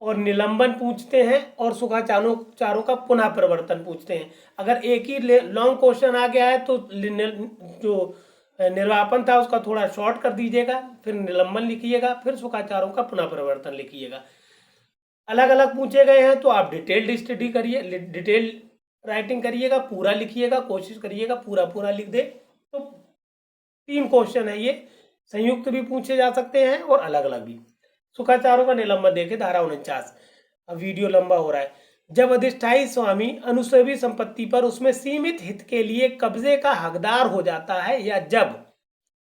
और निलंबन पूछते हैं और सुखाचारों का पुनः प्रवर्तन पूछते हैं। अगर एक ही लॉन्ग क्वेश्चन आ गया है तो जो निर्वापन था उसका थोड़ा शॉर्ट कर दीजिएगा, फिर निलंबन लिखिएगा, फिर सुखाचारों का पुनः प्रवर्तन लिखिएगा। अलग अलग पूछे गए हैं तो आप डिटेल्ड स्टडी करिए, डिटेल राइटिंग करिएगा, पूरा लिखिएगा, कोशिश करिएगा पूरा लिख दे। तो 3 क्वेश्चन है ये, संयुक्त भी पूछे जा सकते हैं और अलग अलग भी। सुखाचारों का निलंबन देखे धारा 49। अब वीडियो लंबा हो रहा है। जब अधिष्ठायी स्वामी अनुसेवी संपत्ति पर उसमें सीमित हित के लिए कब्जे का हकदार हो जाता है, या जब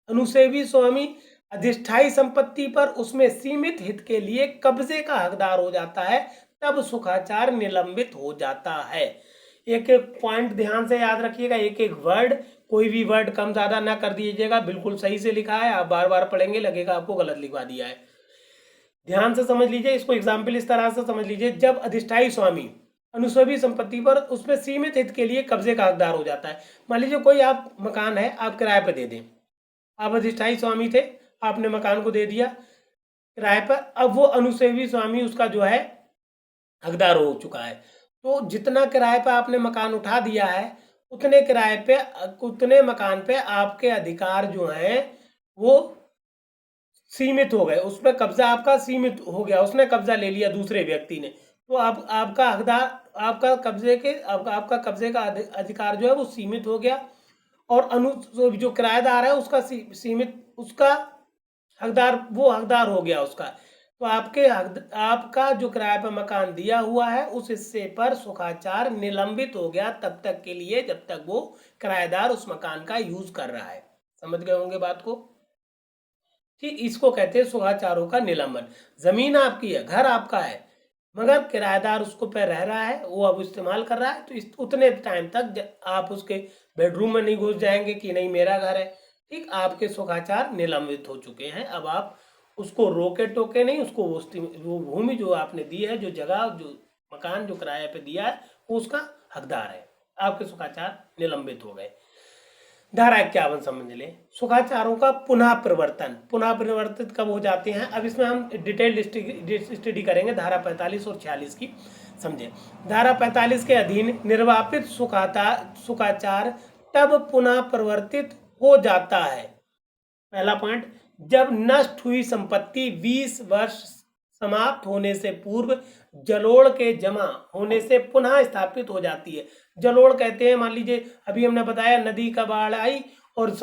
अनुसेवी स्वामी अधिष्ठायी संपत्ति पर उसमें सीमित हित के लिए कब्जे का हकदार हो जाता है, तब सुखाचार निलंबित हो जाता है। एक एक पॉइंट ध्यान से याद रखिएगा, एक एक वर्ड, कोई भी वर्ड कम ज्यादा ना कर दीजिएगा, बिल्कुल सही से लिखा है, आप बार बार पढ़ेंगे लगेगा आपको गलत लिखवा दिया है। ध्यान से समझ लीजिए इसको, एग्जाम्पल इस तरह से समझ लीजिए, जब अधिष्ठायी स्वामी अनुसेवी संपत्ति पर उसमें सीमित हित के लिए कब्जे का हकदार हो जाता है। मान लीजिए कोई आप मकान है आप किराए पर दे दें, आप अधिष्ठायी स्वामी थे, आपने मकान को दे दिया किराए पर, अब वो अनुसेवी स्वामी उसका जो है हकदार हो चुका है, तो जितना किराए पर आपने मकान उठा दिया है उतने किराए पे, उतने मकान पे आपके अधिकार जो हैं वो सीमित हो गए, उस पर कब्जा आपका सीमित हो गया, उसने कब्जा ले लिया दूसरे व्यक्ति ने, तो आपका हकदार, आपका कब्जे का अधिकार जो है वो सीमित हो गया, और जो किराएदार है उसका सीमित, उसका हकदार, वो हकदार हो गया उसका, तो आपका जो किराए पर मकान दिया हुआ है उस हिस्से पर सुखाचार निलंबित हो गया तब तक के लिए जब तक वो किराएदार उस मकान का यूज कर रहा है। समझ गए होंगे बात को, ठीक, इसको कहते हैं सुखाचारों का निलंबन। जमीन आपकी है, घर आपका है, मगर किराएदार उसको पे रह रहा है, वो अब इस्तेमाल कर रहा है, तो उतने टाइम तक आप उसके बेडरूम में नहीं घुस जाएंगे कि नहीं मेरा घर है, ठीक, आपके सुखाचार निलंबित हो चुके हैं। अब आप उसको रोके टोके नहीं, उसको वो भूमि जो आपने दी है, जो जगह, जो मकान जो किराए पे दिया है, वो उसका हकदार है। आपके सुखाचार निलंबित हो गए। धारा 51 समझ लें, सुखाचारों का पुनः परिवर्तन। पुनः परिवर्तित कब हो जाते हैं? अब इसमें हम डिटेल स्टडी करेंगे धारा 45 और 46 की। समझे, धारा 45 के अधीन निर्वापित सुखाचार तब पुनः परिवर्तित हो जाता है। पहला पॉइंट, जब नष्ट हुई संपत्ति 20 वर्ष समाप्त होने से पूर्व जलोढ़ के जमा होने से पुनः स्थापित हो जाती है। जलोढ़ कहते हैं, मान लीजिए अभी हमने बताया नदी का बाढ़ आई और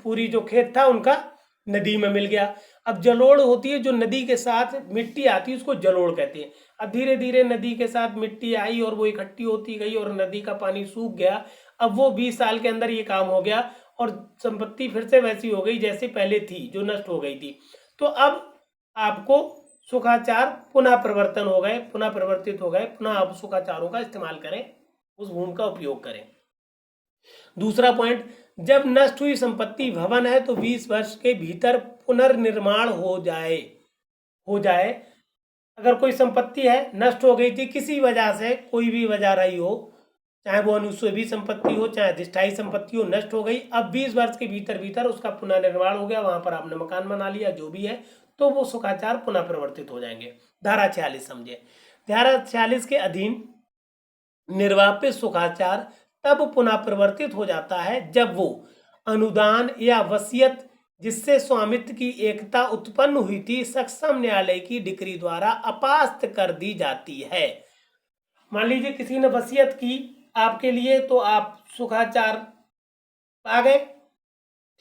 पूरी जो खेत था उनका नदी में मिल गया। अब जलोढ़ होती है जो नदी के साथ मिट्टी आती है, उसको जलोढ़ कहते हैं। अब धीरे धीरे नदी के साथ मिट्टी आई और वो इकट्ठी होती गई और नदी का पानी सूख गया। अब वो 20 साल के अंदर ये काम हो गया और संपत्ति फिर से वैसी हो गई जैसी पहले थी, जो नष्ट हो गई थी। तो अब आपको सुखाचार पुनः परिवर्तन हो गए, पुनः परिवर्तित हो गए, पुनः आप सुखाचारों का इस्तेमाल करें, उस भूमि का उपयोग करें। दूसरा पॉइंट, जब नष्ट हुई संपत्ति भवन है तो 20 वर्ष के भीतर पुनर्निर्माण हो जाए। अगर कोई संपत्ति है नष्ट हो गई थी किसी वजह से, कोई भी वजह रही हो, चाहे वो अनुस्वेवी संपत्ति हो चाहे अधिष्ठायी संपत्ति हो, नष्ट हो गई, अब 20 वर्ष के भीतर उसका पुनर्निर्माण हो गया, वहां पर आपने मकान बना लिया, जो भी है, तो वो सुखाचार पुनः परिवर्तित हो जाएंगे। धारा 46 समझे, धारा 46 के अधीन निर्वापित सुखाचार तब पुनः परिवर्तित हो जाता है जब वो अनुदान या वसीयत जिससे स्वामित्व की एकता उत्पन्न हुई थी सक्षम न्यायालय की डिक्री द्वारा अपास्त कर दी जाती है। मान लीजिए किसी ने वसीयत की आपके लिए, तो आप सुखाचार पा गए,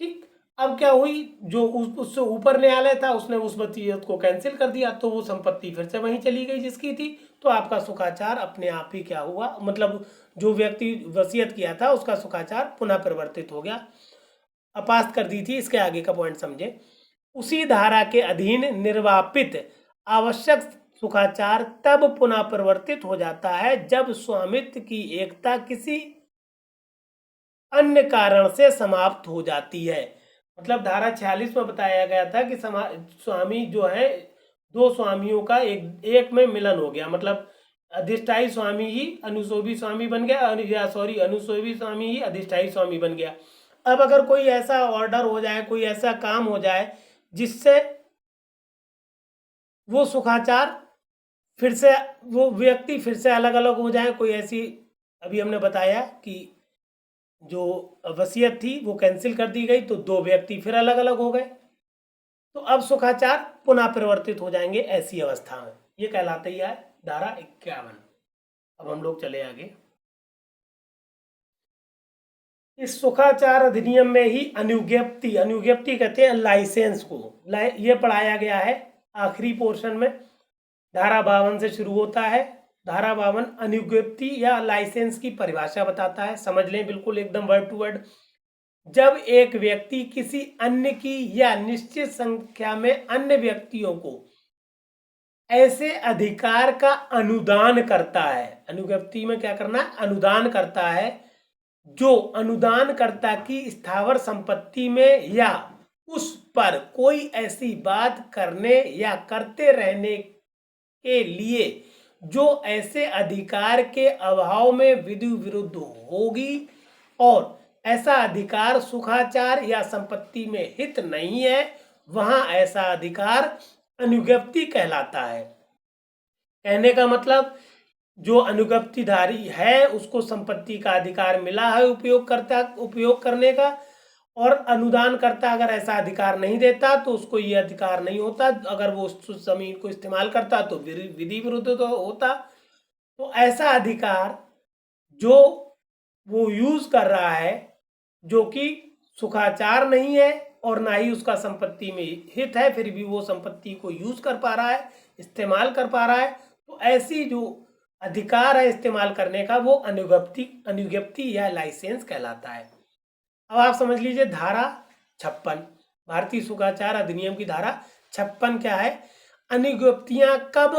ठीक। अब क्या हुई, जो उससे ऊपर न्यायालय था उसने उस वसीयत को कैंसिल कर दिया, तो वो संपत्ति फिर से वहीं चली गई जिसकी थी, तो आपका सुखाचार अपने आप ही क्या हुआ, मतलब जो व्यक्ति वसीयत किया था उसका सुखाचार पुनः परिवर्तित हो गया, अपास्त कर दी थी। इसके आगे का पॉइंट समझे, उसी धारा के अधीन निर्वापित आवश्यक सुखाचार तब पुनः परिवर्तित हो जाता है जब स्वामित्व की एकता किसी अन्य कारण से समाप्त हो जाती है। मतलब धारा 46 में बताया गया था कि स्वामी जो है, दो स्वामियों का एक में मिलन हो गया, मतलब अधिष्ठायी स्वामी ही अनुसोभी स्वामी बन गया, अनुसोभी स्वामी ही अधिष्ठायी स्वामी बन गया। अब अगर कोई ऐसा ऑर्डर हो जाए, कोई ऐसा काम हो जाए जिससे वो सुखाचार फिर से, वो व्यक्ति फिर से अलग अलग हो जाए, कोई ऐसी, अभी हमने बताया कि जो वसीयत थी वो कैंसिल कर दी गई, तो दो व्यक्ति फिर अलग अलग हो गए, तो अब सुखाचार पुनः परिवर्तित हो जाएंगे ऐसी अवस्था में। ये कहलाता ही है धारा 51। अब हम लोग चले आगे। इस सुखाचार अधिनियम में ही अनुज्ञप्ति कहते हैं लाइसेंस को, ये पढ़ाया गया है आखिरी पोर्शन में। धारा 52 से शुरू होता है। धारा 52 अनुज्ञप्ति या लाइसेंस की परिभाषा बताता है, समझ लें बिल्कुल एकदम वर्ड टू वर्ड। जब एक व्यक्ति किसी अन्य की या निश्चित संख्या में अन्य व्यक्तियों को ऐसे अधिकार का अनुदान करता है, अनुज्ञप्ति में क्या करना है, अनुदान करता है, जो अनुदानकर्ता की स्थावर संपत्ति में या उस पर कोई ऐसी बात करने या करते रहने के लिए जो ऐसे अधिकार के अभाव में विधि विरुद्ध होगी और ऐसा अधिकार सुखाचार या संपत्ति में हित नहीं है, वहां ऐसा अधिकार अनुज्ञप्ति कहलाता है। कहने का मतलब, जो अनुज्ञप्तिधारी है उसको संपत्ति का अधिकार मिला है उपयोग करने का, और अनुदान करता अगर ऐसा अधिकार नहीं देता तो उसको ये अधिकार नहीं होता। अगर वो उस जमीन को इस्तेमाल करता तो विधि विरुद्ध तो होता। तो ऐसा अधिकार जो वो यूज कर रहा है, जो कि सुखाचार नहीं है और ना ही उसका संपत्ति में हित है, फिर भी वो संपत्ति को यूज कर पा रहा है, इस्तेमाल कर पा रहा है, तो ऐसी जो अधिकार है इस्तेमाल करने का, वो अनुज्ञप्ति या लाइसेंस कहलाता है। अब आप समझ लीजिए धारा 56, भारतीय सुखाचार अधिनियम की धारा 56 क्या है, अनुज्ञप्तियां कब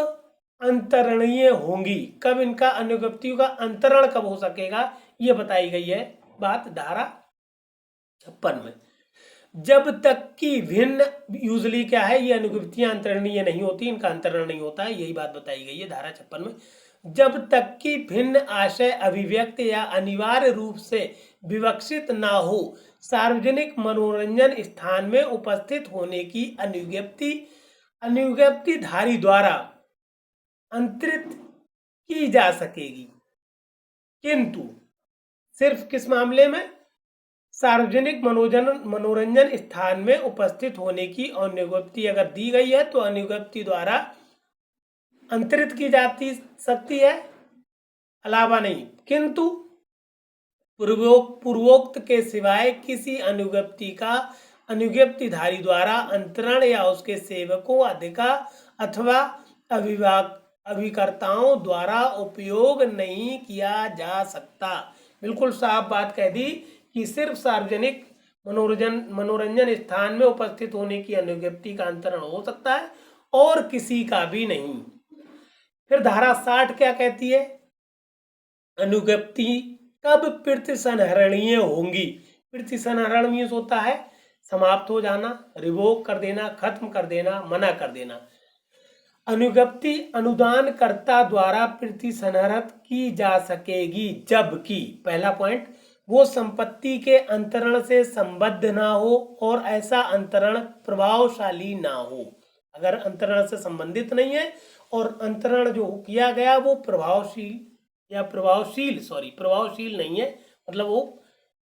अंतरणीय होंगी, कब इनका अनुज्ञप्तियों का अंतरण कब हो सकेगा, ये बताई गई है बात धारा 56 में। जब तक कि भिन्न, यूजली क्या है, ये अनुगतियां अंतरणीय नहीं होती, इनका अंतरण नहीं होता है, यही बात बताई गई है धारा 56 में। जब तक कि भिन्न आशय अभिव्यक्त या अनिवार्य रूप से विवक्षित ना हो, सार्वजनिक मनोरंजन स्थान में उपस्थित होने की अनुज्ञप्तिधारी द्वारा अंतरित की जा सकेगी। किंतु सिर्फ किस मामले में? सार्वजनिक मनोरंजन स्थान में उपस्थित होने की अनुज्ञप्ति अगर दी गई है तो अनुज्ञप्ति द्वारा अंतरित की जाती सकती है, अलावा नहीं। किंतु पूर्वोक्त के सिवाय किसी अनुज्ञप्तिधारी द्वारा अंतरण या उसके सेवकों, अधिकार अथवा अभिकर्ताओं द्वारा उपयोग नहीं किया जा सकता। बिल्कुल साफ बात कह दी कि सिर्फ सार्वजनिक मनोरंजन स्थान में उपस्थित होने की अनुज्ञप्ति का अंतरण हो सकता है और किसी का भी नहीं। फिर धारा 60 क्या कहती है? अनुज्ञप्ति कब प्रतिसंहरणीय होंगी? प्रतिसंहरण मीन्स होता है समाप्त हो जाना, रिवोक कर देना, खत्म कर देना, मना कर देना। अनुज्ञप्ति अनुदानकर्ता द्वारा प्रतिसंहरित की जा सकेगी जबकि, पहला पॉइंट, वो संपत्ति के अंतरण से संबद्ध ना हो और ऐसा अंतरण प्रभावशाली ना हो। अगर अंतरण से संबंधित नहीं है और अंतरण जो किया गया वो प्रभावशील नहीं है, मतलब वो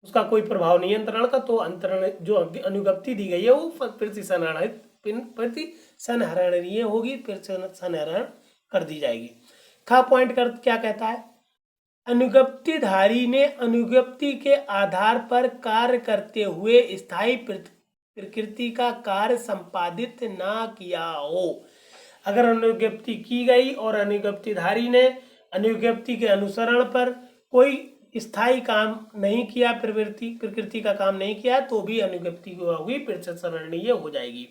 उसका कोई प्रभाव नहीं है अंतरण का, तो अंतरण जो अनुज्ञप्ति दी गई है वो प्रतिसंहरणीय होगी, प्रतिसंहरण कर दी जाएगी। खा पॉइंट कर क्या कहता है? अनुज्ञप्तिधारी ने अनुज्ञप्ति के आधार पर कार्य करते हुए स्थायी प्रकृति का कार्य संपादित ना किया हो। अगर अनुज्ञप्ति की गई और अनुज्ञप्तिधारी ने अनुज्ञप्ति के अनुसरण पर कोई स्थायी काम नहीं किया, प्रकृति का काम नहीं किया, तो भी अनुज्ञप्ति हुई प्रतिसंहरणीय हो जाएगी।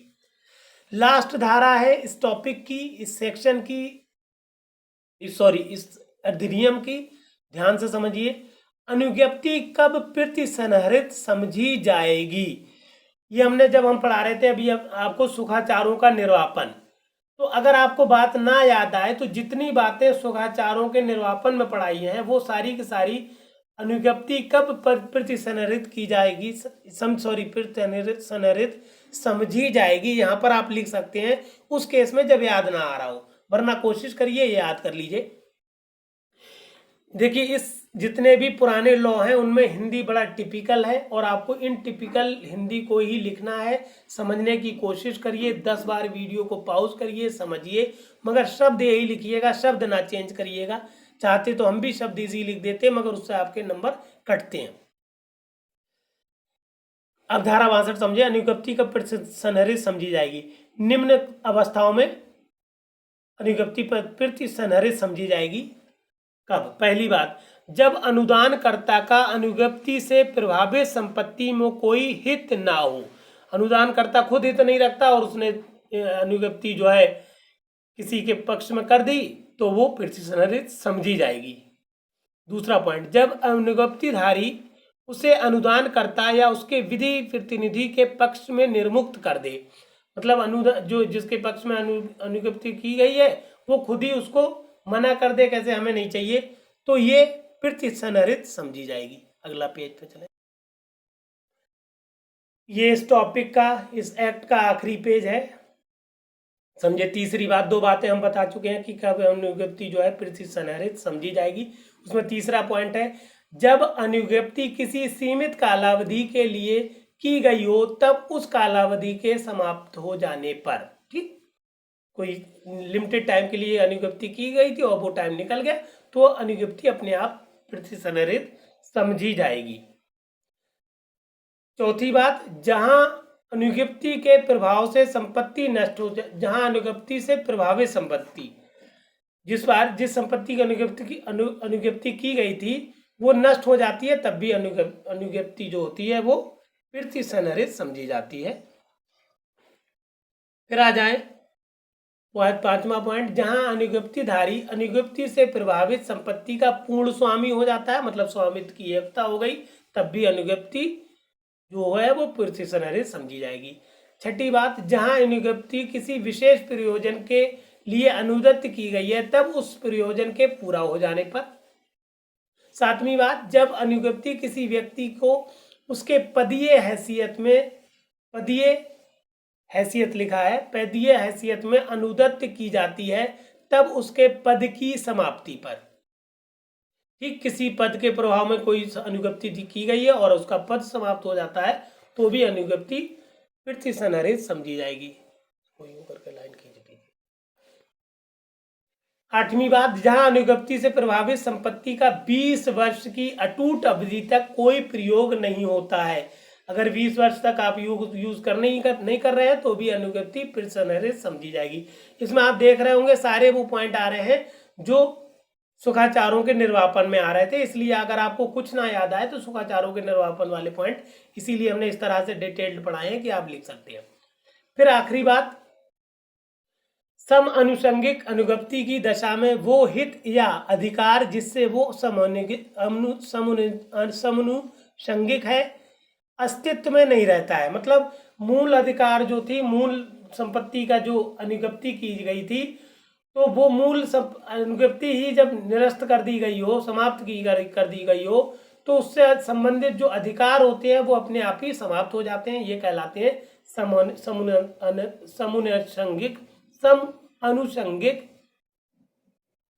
लास्ट धारा है इस टॉपिक की, इस सेक्शन की, इस अधिनियम की, ध्यान से समझिए। अनुज्ञप्ति कब प्रतिसंहरित समझी जाएगी? ये हमने जब हम पढ़ा रहे थे अभी आपको सुखाचारों का निर्वापन, तो अगर आपको बात ना याद आए तो जितनी बातें सुखाचारों के निर्वापन में पढ़ाई हैं वो सारी की सारी अनुज्ञप्ति कब प्रतिसंहरित की जाएगी, प्रतिसंहरित समझी जाएगी, यहाँ पर आप लिख सकते हैं उस केस में जब याद ना आ रहा हो, वरना कोशिश करिए याद कर लीजिए। देखिए इस जितने भी पुराने लॉ हैं उनमें हिंदी बड़ा टिपिकल है और आपको इन टिपिकल हिंदी को ही लिखना है, समझने की कोशिश करिए, 10 बार वीडियो को पॉज करिए, समझिए, मगर शब्द यही लिखिएगा, शब्द ना चेंज करिएगा। चाहते तो हम भी शब्द इजी लिख देते मगर उससे आपके नंबर कटते हैं। अब धारा 62 समझे, अनुज्ञप्ति कब प्रतिसंहरित समझी जाएगी? निम्न अवस्थाओं में अनुज्ञप्ति प्रतिसंहरित समझी जाएगी कब? पहली बात, जब अनुदानकर्ता का अनुज्ञप्ति से प्रभावित संपत्ति में कोई हित ना हो। अनुदानकर्ता खुद हित नहीं रखता और उसने अनुज्ञप्ति जो है किसी के पक्ष में कर दी तो वो प्रतिसंहरित समझी जाएगी। दूसरा पॉइंट, जब अनुज्ञप्तिधारी उसे अनुदानकर्ता या उसके विधि प्रतिनिधि के पक्ष में निर्मुक्त कर दे, मतलब जो जिसके पक्ष में अनुज्ञप्ति की गई है वो खुद ही उसको मना कर दे, कैसे हमें नहीं चाहिए, तो ये प्रतिसंहरित समझी जाएगी। अगला पेज पे चले। ये इस टॉपिक का, इस एक्ट का आखिरी पेज है, समझे। तीसरी बात, 2 बातें हम बता चुके हैं कि कब अनुज्ञप्ति जो है प्रतिसंहरित समझी जाएगी। उसमें तीसरा पॉइंट है, जब अनुज्ञप्ति किसी सीमित कालावधि के लिए की गई हो तब उस कालावधि के समाप्त हो जाने पर, ठीक, कोई लिमिटेड टाइम के लिए अनुज्ञप्ति की गई थी और वो टाइम निकल गया तो अनुज्ञप्ति अपने आप प्रतिसंहरित समझी जाएगी। चौथी बात, जहां अनुज्ञप्ति के प्रभाव से संपत्ति नष्ट हो जाए, जहां अनुज्ञप्ति से प्रभावित संपत्ति, जिस संपत्ति की अनुज्ञप्ति की गई थी वो नष्ट हो जाती है, तब भी अनुज्ञप्ति जो होती है वो प्रतिसंहरित समझी जाती है। फिर आ जाए 5वां पॉइंट, जहां अनुज्ञप्तिधारी अनुज्ञप्ति से प्रभावित संपत्ति का पूर्ण स्वामी हो जाता है, मतलब स्वामित्व की एकता हो गई, तब भी अनुज्ञप्ति जो है वो प्रिसिशन समझी जाएगी। छठी बात, जहां अनुज्ञप्ति किसी विशेष प्रयोजन के लिए अनुदत्त की गई है तब उस प्रयोजन के पूरा हो जाने पर। सातवीं बात, जब अनुज्ञप्ति किसी व्यक्ति को उसके पदीय हैसियत लिखा है, पदीय हैसियत में अनुदत्त की जाती है तब उसके पद की समाप्ति पर। ठीक, किसी पद के प्रभाव में कोई अनुज्ञप्ति की गई है और उसका पद समाप्त हो जाता है तो भी अनुज्ञप्ति प्रिसिशन समझी जाएगी। कोई करके लाइन खींच दीजिए। आठवीं बात, जहां अनुज्ञप्ति से प्रभावित संपत्ति का 20 वर्ष की अटूट अवधि तक कोई प्रयोग नहीं होता है, अगर 20 वर्ष तक आप यूज नहीं कर रहे हैं तो भी अनुज्ञप्ति प्रिसिशन समझी जाएगी। इसमें आप देख रहे होंगे सारे वो पॉइंट आ रहे हैं जो सुखाचारों के निर्वापन में आ रहे थे, इसलिए अगर आपको कुछ ना याद आए तो सुखाचारों के निर्वापन वाले पॉइंट इसीलिए हमने इस तरह से डिटेल्ड पढ़ाए हैं कि आप लिख सकते हैं। फिर आखिरी बात, सम अनुषंगिक अनुज्ञप्ति की दशा में वो हित या अधिकार जिससे वो समनुषंगिक है अस्तित्व में नहीं रहता है। मतलब मूल अधिकार जो थी, मूल संपत्ति का जो अनुज्ञप्ति की गई थी, तो वो मूल अनुज्ञप्ति ही जब निरस्त कर दी गई हो, समाप्त कर दी गई हो, तो उससे संबंधित जो अधिकार होते हैं वो अपने आप ही समाप्त हो जाते हैं। ये कहलाते हैं अनुषंगिक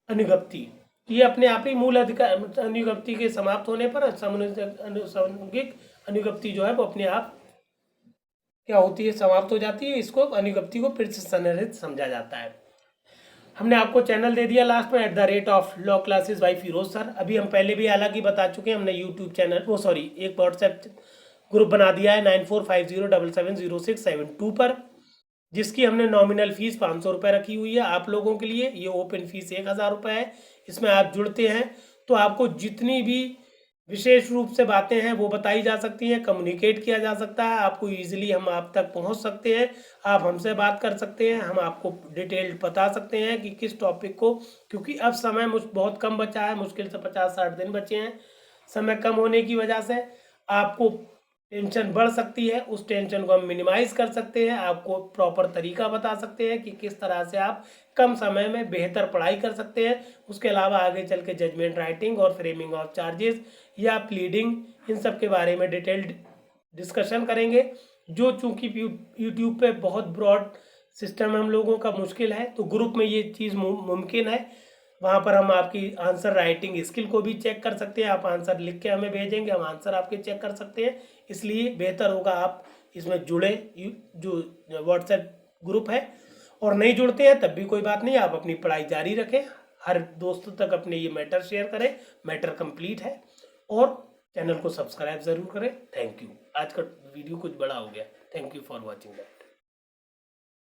अनुज्ञप्ति। ये अपने आप ही मूल अधिकार अनुज्ञप्ति के समाप्त होने पर अनुषंगिक अनुज्ञप्ति जो है वो अपने आप क्या होती है, समाप्त हो जाती है। इसको अनुज्ञप्ति को प्रिसिशन समझा जाता है। हमने आपको चैनल दे दिया लास्ट में @law classes by Firoz sir. अभी हम पहले भी हालांकि बता चुके हैं, हमने यूट्यूब चैनल एक व्हाट्सएप ग्रुप बना दिया है 9450770672 पर, जिसकी हमने नॉमिनल फीस 500 रुपये रखी हुई है आप लोगों के लिए। ये ओपन फीस 1000 रुपये है। इसमें आप जुड़ते हैं तो आपको जितनी भी विशेष रूप से बातें हैं वो बताई जा सकती हैं, कम्युनिकेट किया जा सकता है, आपको ईजिली हम आप तक पहुंच सकते हैं, आप हमसे बात कर सकते हैं, हम आपको डिटेल्ड बता सकते हैं कि किस टॉपिक को, क्योंकि अब समय बहुत कम बचा है, मुश्किल से 50-60 दिन बचे हैं। समय कम होने की वजह से आपको टेंशन बढ़ सकती है, उस टेंशन को हम मिनिमाइज कर सकते हैं, आपको प्रॉपर तरीका बता सकते हैं कि किस तरह से आप कम समय में बेहतर पढ़ाई कर सकते हैं। उसके अलावा आगे चल के जजमेंट राइटिंग और फ्रेमिंग ऑफ चार्जेस या प्लीडिंग, इन सब के बारे में डिटेल्ड डिस्कशन करेंगे, जो चूंकि यूट्यूब पे बहुत ब्रॉड सिस्टम हम लोगों का मुश्किल है, तो ग्रुप में ये चीज़ मुमकिन है। वहाँ पर हम आपकी आंसर राइटिंग स्किल को भी चेक कर सकते हैं, आप आंसर लिख के हमें भेजेंगे, हम आंसर आपके चेक कर सकते हैं। इसलिए बेहतर होगा आप इसमें जुड़े, जो व्हाट्सएप ग्रुप है, और नहीं जुड़ते हैं तब भी कोई बात नहीं, आप अपनी पढ़ाई जारी रखें, हर दोस्तों तक अपने ये मैटर शेयर करें, मैटर कंप्लीट है, और चैनल को सब्सक्राइब ज़रूर करें। Thank you. आज का वीडियो कुछ बड़ा हो गया, thank you for watching that.